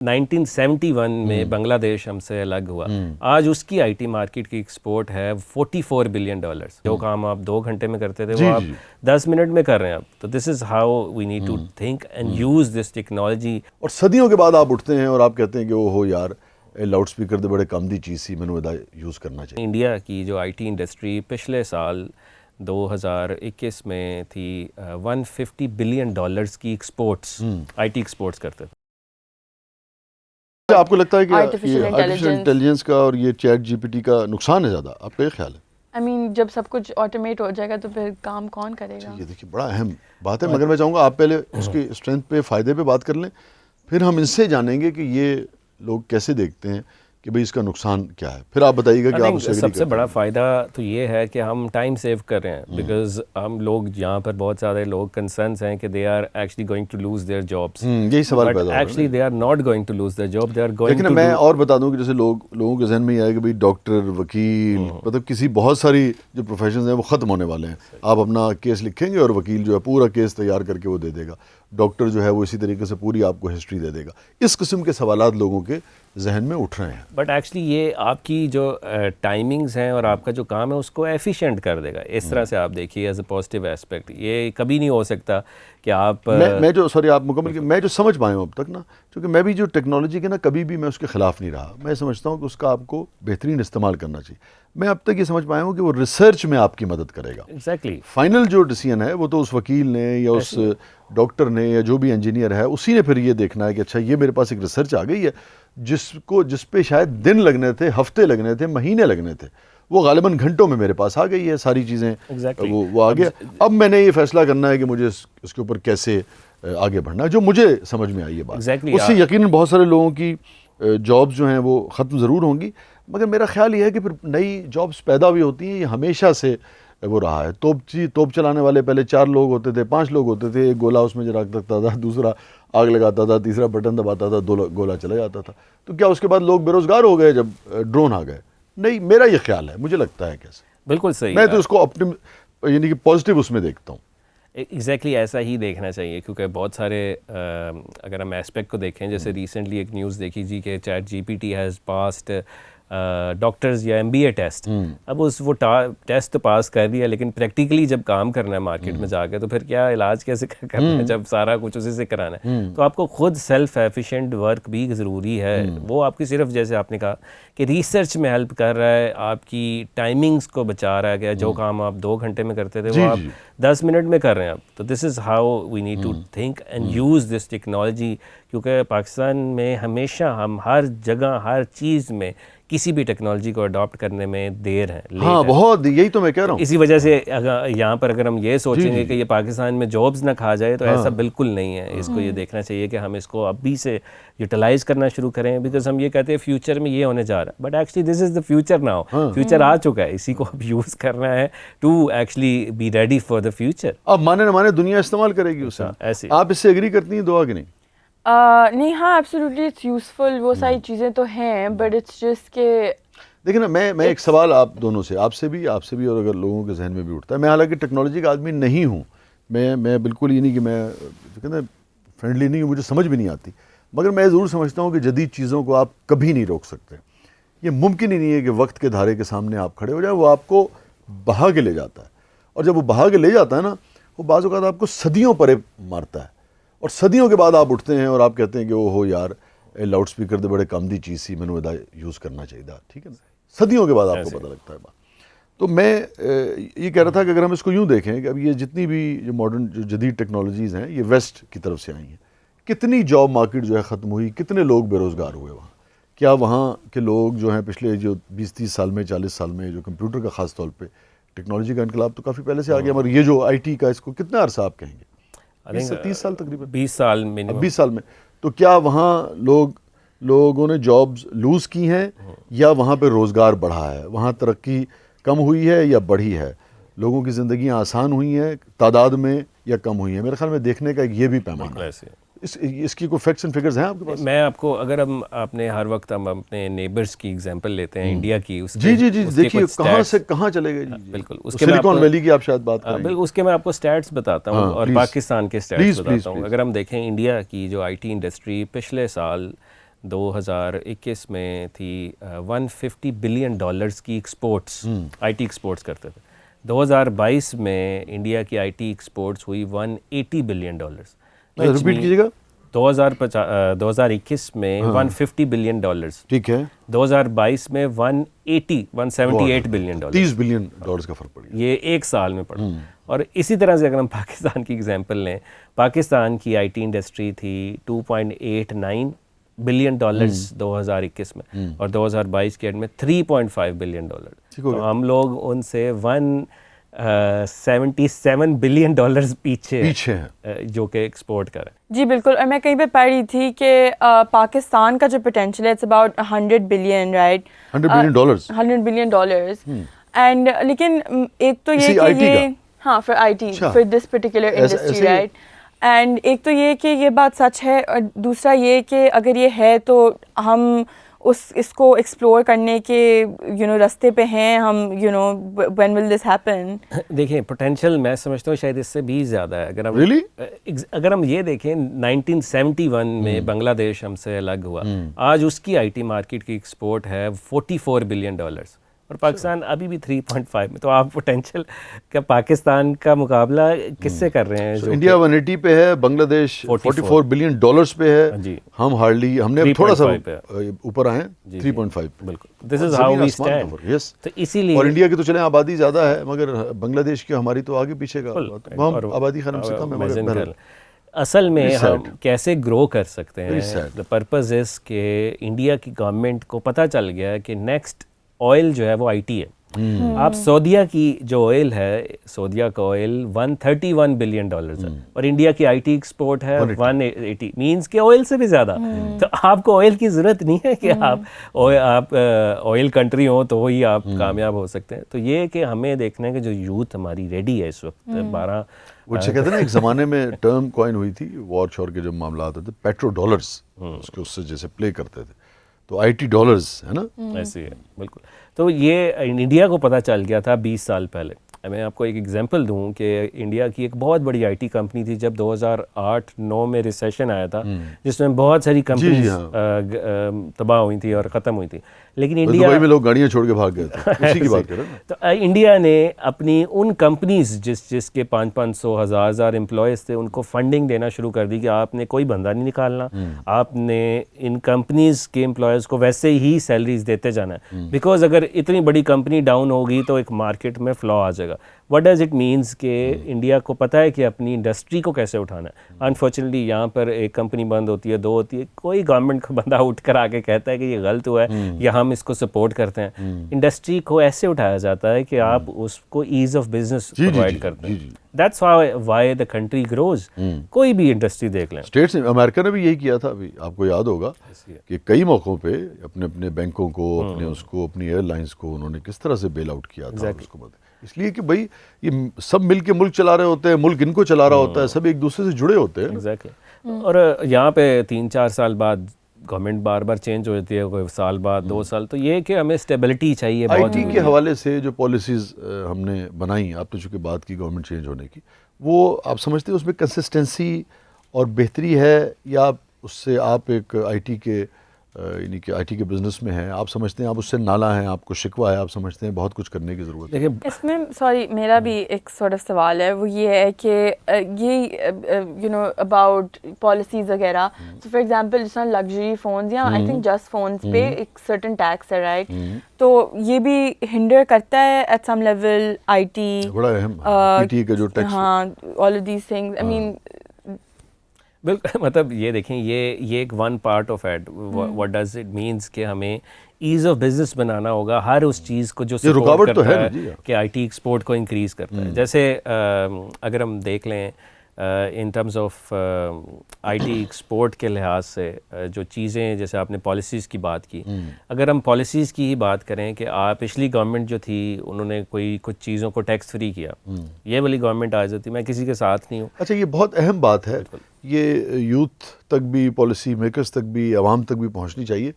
1971 میں بنگلہ دیش ہم سے الگ ہوا. آج اس کی آئی ٹی مارکیٹ کی ایکسپورٹ ہے $44 بلین. جو کام آپ 2 گھنٹے میں کرتے تھے وہ آپ 10 منٹ میں کر رہے ہیں اب. تو this is how we need to think and use this technology. اور صدیوں کے بعد آپ اٹھتے ہیں اور آپ کہتے ہیں کہ وہ ہو یار لاؤڈ اسپیکر دے بڑے کم دی چیز سی مینوں ادا یوز کرنا چاہیے. انڈیا کی جو آئی ٹی انڈسٹری پچھلے سال 2021 میں تھی $150 بلین کی ایکسپورٹس آئی ٹی ایکسپورٹس کرتے تھے. آپ کو لگتا ہے کہ آرٹیفیشل انٹیلیجنس کا اور یہ چیٹ جی پی ٹی کا نقصان ہے زیادہ؟ آپ کا یہ خیال ہے؟ I mean جب سب کچھ آٹومیٹ ہو جائے گا تو پھر کام کون کرے گا؟ یہ دیکھیے بڑا اہم بات ہے، مگر میں چاہوں گا آپ پہلے اس کی اسٹرینتھ پہ فائدے پہ بات کر لیں، پھر ہم ان سے جانیں گے کہ یہ لوگ کیسے دیکھتے ہیں کہ بھئی اس کا نقصان کیا ہے. پھر آپ بتائیے گا کہ آپ اس سے سب سے بڑا فائدہ تو یہ ہے کہ ہم ٹائم سیو کر رہے ہیں. بیکاز ہم لوگ یہاں پر بہت سارے لوگ کنسرنس ہیں کہ they are actually going to lose their jobs. یہی سوال پیدا ہو رہا ہے. Actually they are not going to lose their job, they are going to. لیکن میں اور بتا دوں کہ جیسے لوگوں کے ذہن میں یہ آئے کہ بھئی ڈاکٹر، وکیل، مطلب کسی بہت ساری جو پروفیشنز ہیں وہ ختم ہونے والے ہیں. آپ اپنا کیس لکھیں گے اور وکیل جو ہے پورا کیس تیار کر کے وہ دے دے گا. ڈاکٹر جو ہے وہ اسی طریقے سے پوری آپ کو ہسٹری دے دے گا. اس قسم کے سوالات لوگوں کے ذہن میں اٹھ رہے ہیں. بٹ ایکچولی یہ آپ کی جو ٹائمنگز ہیں اور آپ کا جو کام ہے اس کو ایفیشینٹ کر دے گا. اس طرح سے آپ دیکھیے ایز اے پازیٹیو ایسپیکٹ. یہ کبھی نہیں ہو سکتا کہ آپ میں جو سوری آپ مکمل کہ میں جو سمجھ پایا ہوں اب تک نا، کیونکہ میں بھی جو ٹیکنالوجی کے نا کبھی بھی میں اس کے خلاف نہیں رہا. میں سمجھتا ہوں کہ اس کا آپ کو بہترین استعمال کرنا چاہیے. میں اب تک یہ سمجھ پایا ہوں کہ وہ ریسرچ میں آپ کی مدد کرے گا. ایگزیکٹلی فائنل جو ڈیسیژن ہے وہ تو اس وکیل نے یا اس ڈاکٹر نے یا جو بھی انجینئر ہے اسی نے پھر یہ دیکھنا ہے کہ اچھا یہ میرے پاس ایک ریسرچ آ گئی ہے جس پہ شاید دن لگنے تھے، ہفتے لگنے تھے، مہینے لگنے تھے، وہ غالباً گھنٹوں میں میرے پاس آ گئی ہے ساری چیزیں. وہ آ گیا. اب میں نے یہ فیصلہ کرنا ہے کہ مجھے اس کے اوپر کیسے آگے بڑھنا ہے. جو مجھے سمجھ میں آئی ہے بات، اس سے یقیناً بہت سارے لوگوں کی جابز جو ہیں وہ ختم ضرور ہوں گی، مگر میرا خیال یہ ہے کہ پھر نئی جابز پیدا بھی ہوتی ہیں. یہ ہمیشہ سے وہ رہا ہے. توپ چلانے والے پہلے 4 لوگ ہوتے تھے، 5 لوگ ہوتے تھے. ایک گولہ اس میں رکھ سکتا تھا، دوسرا آگ لگاتا تھا، تیسرا بٹن دباتا تھا، گولہ چلا جاتا تھا. تو کیا اس کے بعد لوگ بے روزگار ہو گئے جب ڈرون آ گئے؟ نہیں، میرا یہ خیال ہے، مجھے لگتا ہے کیسے. بالکل صحیح. میں تو اس کو اپنے یعنی کہ پازیٹیو اس میں دیکھتا ہوں. ایگزیکٹلی ایسا ہی دیکھنا چاہیے، کیونکہ بہت سارے اگر ہم ایسپیکٹ کو دیکھیں، جیسے ریسنٹلی ایک نیوز دیکھی جی کہ ChatGPT has passed doctors یا MBA ٹیسٹ. اب وہ ٹیسٹ تو پاس کر دیا، لیکن پریکٹیکلی جب کام کرنا ہے مارکیٹ میں جا کے تو پھر کیا علاج کیسے کرنا ہے جب سارا کچھ اسی سے کرانا ہے. تو آپ کو خود سیلف ایفیشینٹ ورک بھی ضروری ہے. وہ آپ کی صرف جیسے آپ نے کہا کہ ریسرچ میں ہیلپ کر رہا ہے، آپ کی ٹائمنگز کو بچا رہا ہے کہ جو کام آپ 2 گھنٹے میں کرتے تھے وہ آپ 10 منٹ میں کر رہے ہیں اب. تو this is how we need to think and use this technology. کیونکہ پاکستان میں ہمیشہ ہم ہر جگہ ہر چیز میں کسی بھی ٹیکنالوجی کو اڈاپٹ کرنے میں دیر ہے. ہاں بہت، یہی تو میں کہہ رہا ہوں. اسی وجہ سے یہاں پر اگر ہم یہ سوچیں گے کہ یہ پاکستان میں جابز نہ کھا جائے تو ایسا بالکل نہیں ہے. اس کو یہ دیکھنا چاہیے کہ ہم اس کو ابھی سے یوٹیلائز کرنا شروع کریں. بیکاز ہم یہ کہتے ہیں فیوچر میں یہ ہونے جا رہا ہے، but actually this is the future now. Future آ چکا ہے، اسی کو اب یوز کرنا ہے to actually be ready for the future. اب مانے نہ مانے دنیا استعمال کرے گی اسے. ایسے آپ اس سے ایگری کرتی ہیں دعا کہ نہیں؟ نہیں، ہاں ایبسلیوٹلی اٹس یوزفل. وہ ساری چیزیں تو ہیں، بٹ اٹس جسٹ کہ دیکھیں نا، میں ایک سوال آپ دونوں سے، آپ سے بھی اور اگر لوگوں کے ذہن میں بھی اٹھتا ہے. میں حالانکہ ٹیکنالوجی کا آدمی نہیں ہوں، میں بالکل یہ نہیں کہ میں کہتے ہیں فرینڈلی نہیں ہوں، مجھے سمجھ بھی نہیں آتی، مگر میں ضرور سمجھتا ہوں کہ جدید چیزوں کو آپ کبھی نہیں روک سکتے. یہ ممکن ہی نہیں ہے کہ وقت کے دھارے کے سامنے آپ کھڑے ہو جائیں. وہ آپ کو بہا کے لے جاتا ہے، اور جب وہ بہا کے لے جاتا ہے نا، وہ بعض اوقات آپ کو صدیوں پرے مارتا ہے. اور صدیوں کے بعد آپ اٹھتے ہیں اور آپ کہتے ہیں کہ وہ ہو یار لاؤڈ اسپیکر دے بڑے کم دی چیز سی مینوں ادا یوز کرنا چاہیے. ٹھیک ہے نا، صدیوں کے بعد آپ کو پتہ لگتا ہے بات. تو میں یہ کہہ رہا تھا کہ اگر ہم اس کو یوں دیکھیں کہ اب یہ جتنی بھی جو ماڈرن جو جدید ٹیکنالوجیز ہیں یہ ویسٹ کی طرف سے آئی ہیں. کتنی جاب مارکیٹ جو ہے ختم ہوئی، کتنے لوگ بے روزگار ہوئے وہاں. کیا وہاں کے لوگ جو ہیں پچھلے جو 20-30 سال میں 40 سال میں جو کمپیوٹر کا خاص طور پہ ٹیکنالوجی کا انقلاب تو کافی پہلے سے آ گیا، مگر یہ جو IT کا اس کو کتنا عرصہ آپ کہیں گے؟ 20 سے 30 سال تقریباً. 20 سال میں 20 سال میں. تو کیا وہاں لوگوں نے جابز لوز کی ہیں یا وہاں پہ روزگار بڑھا ہے؟ وہاں ترقی کم ہوئی ہے یا بڑھی ہے؟ لوگوں کی زندگیاں آسان ہوئی ہیں تعداد میں یا کم ہوئی ہیں؟ میرے خیال میں دیکھنے کا یہ بھی پیمانہ ہے. اس کی کوئی فیکٹس اینڈ فگرز ہیں آپ کے پاس؟ میں آپ کو اگر ہم اپنے ہر وقت ہم اپنے نیبرز کی ایگزامپل لیتے ہیں انڈیا کی، جی دیکھیے کہاں سے کہاں چلے گئے. بالکل سلیکون ویلی کی آپ شاید بات کریں. بالکل، اس کے میں آپ کو سٹیٹس بتاتا ہوں اور پاکستان کے سٹیٹس بتاتا ہوں. اگر ہم دیکھیں انڈیا کی جو IT انڈسٹری پچھلے سال 2021 میں تھی $150 بلین کی ایکسپورٹس آئی ٹی ایکسپورٹس کرتے تھے. 2022 میں انڈیا کی آئی ٹی ایکسپورٹس ہوئی $180 بلین. ریپیٹ کیجیے گا. 2021 میں $150 بلین, ٹھیک ہے. 2022 میں 178 بلین. $30 بلین کا فرق پڑ گیا. یہ ایک سال میں پڑا. اور اسی طرح سے اگر ہم پاکستان کی ایگزامپل لیں, پاکستان کی آئی ٹی انڈسٹری تھی $2.89 بلین 2021 میں, اور 2022 کے اینڈ میں $3.5 بلین. تو ہم لوگ ان سے 177 بلین پیچھے ہیں جو کہ ایکسپورٹ کریں. جی بالکل. اور میں کہیں پہ پڑھ رہی تھی کہ پاکستان کا جو پوٹینشیل ہے it's about 100 billion, right, $100 billion. And لیکن ایک تو یہ کہ یہ ہاں فار آئی ٹی, for this particular industry, right. And ایک تو یہ کہ یہ بات سچ ہے, اور دوسرا یہ کہ اگر یہ ہے تو ہم اس کو ایکسپلور کرنے کے راستے پہ ہیں ہم. when will this happen? دیکھیں پوٹینشیل میں سمجھتا ہوں شاید اس سے بھی زیادہ ہے. اگر ہم یہ دیکھیں 1971 میں بنگلہ دیش ہم سے الگ ہوا, آج اس کی آئی ٹی مارکیٹ کی ایکسپورٹ ہے $44 بلین, اور پاکستان ابھی بھی 3.5 میں. تو آپ پوٹینشیل کا پاکستان کا مقابلہ کس سے کر رہے ہیں؟ انڈیا 180 پہ ہے, بنگلہ دیش $44 بلین پہ ہے, ہم ہارڈلی ہم نے تھوڑا سا اوپر آئے ہیں 3.5. بالکل, دس از ہاؤ وی اسٹینڈ. تو اسی لیے, اور انڈیا کی تو چلیں آبادی زیادہ ہے, مگر بنگلہ دیش کی ہماری تو آگے پیچھے کا, ہم آبادی خان سے کم ہے. اصل میں ہم کیسے گرو کر سکتے ہیں؟ دا پرپز از کہ انڈیا کی گورنمنٹ کو پتہ چل گیا کہ نیکسٹ آئل جو ہے وہ آئی ٹی ہے. آپ سعودیہ کی جو آئل ہے, سعودیہ کا آئل $131 بلین ہے, اور انڈیا کی آئی ٹی ایکسپورٹ ہے 180, مینس کہ آئل سے بھی زیادہ. تو آپ کو آئل کی ضرورت نہیں ہے کہ آپ آئل کنٹری ہوں تو وہی آپ کامیاب ہو سکتے ہیں. تو یہ کہ ہمیں دیکھنا ہے کہ جو یوتھ ہماری ریڈی ہے اس وقت 12 وہ کہتے ہیں نا, ایک زمانے میں ٹرم کوائن ہوئی تھی وار شور کے جب معاملات ہوتے تھے, پیٹرو ڈالرز, اس کے اس سے جیسے پلے کرتے تھے, تو آئی ٹی ڈالرز ہے نا, ایسے ہے. بالکل. تو یہ انڈیا کو پتہ چل گیا تھا 20 سال پہلے. میں آپ کو ایک ایگزامپل دوں کہ انڈیا کی ایک بہت بڑی آئی ٹی کمپنی تھی جب 2008-9 میں ریسیشن آیا تھا, جس میں بہت ساری کمپنیز تباہ ہوئی تھیں اور ختم ہوئی تھیں. لیکن انڈیا دبئی میں لوگ گاڑیاں چھوڑ کے بھاگ گئے تھے, اسی کی بات کر رہے ہیں. تو انڈیا نے اپنی ان کمپنیز جس کے 500 1000 امپلائیز تھے, ان کو فنڈنگ دینا شروع کر دی کہ آپ نے کوئی بندہ نہیں نکالنا, آپ نے ان کمپنیز کے امپلائیز کو ویسے ہی سیلریز دیتے جانا ہے. بیکاز اگر اتنی بڑی کمپنی ڈاؤن ہوگی تو ایک مارکیٹ میں فلا آ جائے گا. وٹ ڈز اٹ مینس کہ انڈیا کو پتہ ہے کہ اپنی انڈسٹری کو کیسے اٹھانا ہے. انفارچونیٹلی یہاں پر ایک کمپنی بند ہوتی ہے, 2 ہوتی ہے, کوئی گورنمنٹ کا بندہ اٹھ کر آ کے کہتا ہے کہ یہ غلط ہوا ہے یا ہم اس کو سپورٹ کرتے ہیں. انڈسٹری کو ایسے اٹھایا جاتا ہے کہ آپ اس کو ایز آف بزنس پرووائڈ کرتے ہیں. That's why the country grows. کوئی بھی انڈسٹری دیکھ لیں, اسٹیٹس امریکہ نے بھی یہی کیا تھا. ابھی آپ کو یاد ہوگا کہ کئی موقعوں پہ اپنے اپنے بینکوں کو, اپنے اس کو, اپنی ایئر لائنس کو انہوں نے کس طرح سے بیل آؤٹ کیا تھا. اس کو اس لیے کہ بھائی یہ سب مل کے ملک چلا رہے ہوتے ہیں, ملک ان کو چلا رہا ہوتا ہے, سب ایک دوسرے سے جڑے ہوتے ہیں. ایگزیکٹلی. اور یہاں پہ 3-4 سال بعد گورنمنٹ بار بار چینج ہو جاتی ہے, کوئی سال بعد 2 سال. تو یہ کہ ہمیں اسٹیبلٹی چاہیے. آئی ٹی کے حوالے سے جو پالیسیز ہم نے بنائی, آپ نے چونکہ بات کی گورنمنٹ چینج ہونے کی, وہ آپ سمجھتے ہیں اس میں کنسسٹنسی اور بہتری ہے, یا اس سے آپ ایک آئی ٹی کے یعنی کہ آئی ٹی کے بزنس میں ہیں, آپ سمجھتے ہیں آپ اس سے نالا ہیں, آپ کو شکوہ ہے, آپ سمجھتے ہیں بہت کچھ کرنے کی ضرورت ہے؟ اس میں سوری میرا بھی ایک سارٹ آف سوال ہے, وہ یہ ہے کہ یہ اباؤٹ پالیسیز وغیرہ. سو فار ایگزامپل جس طرح لگژری فونز یا آئی تھنک جسٹ فونز پہ ایک سرٹن ٹیکس ہے, رائٹ. تو یہ بھی ہنڈر کرتا ہے ایٹ سم لیول آئی ٹی, بڑا اہم پی ٹی کا جو ٹیکس. ہاں, all of these things. I mean بالکل, مطلب یہ دیکھیں یہ ایک one part of it. What does it mean کہ ہمیں ایز آف بزنس بنانا ہوگا ہر اس چیز کو جو سپورٹ کرتا ہے کہ آئی ٹی ایکسپورٹ کو انکریز کرتا ہے. جیسے اگر ہم دیکھ لیں in terms of I T export کے لحاظ سے جو چیزیں, جیسے آپ نے پالیسیز کی بات کی, اگر ہم پالیسیز کی ہی بات کریں کہ پچھلی گورنمنٹ جو تھی انہوں نے کچھ چیزوں کو ٹیکس فری کیا, یہ والی گورنمنٹ آ جاتی, میں کسی کے ساتھ نہیں ہوں. اچھا, یہ بہت اہم بات ہے, یہ یوتھ تک بھی, پالیسی میکرز تک بھی, عوام تک بھی پہنچنی چاہیے.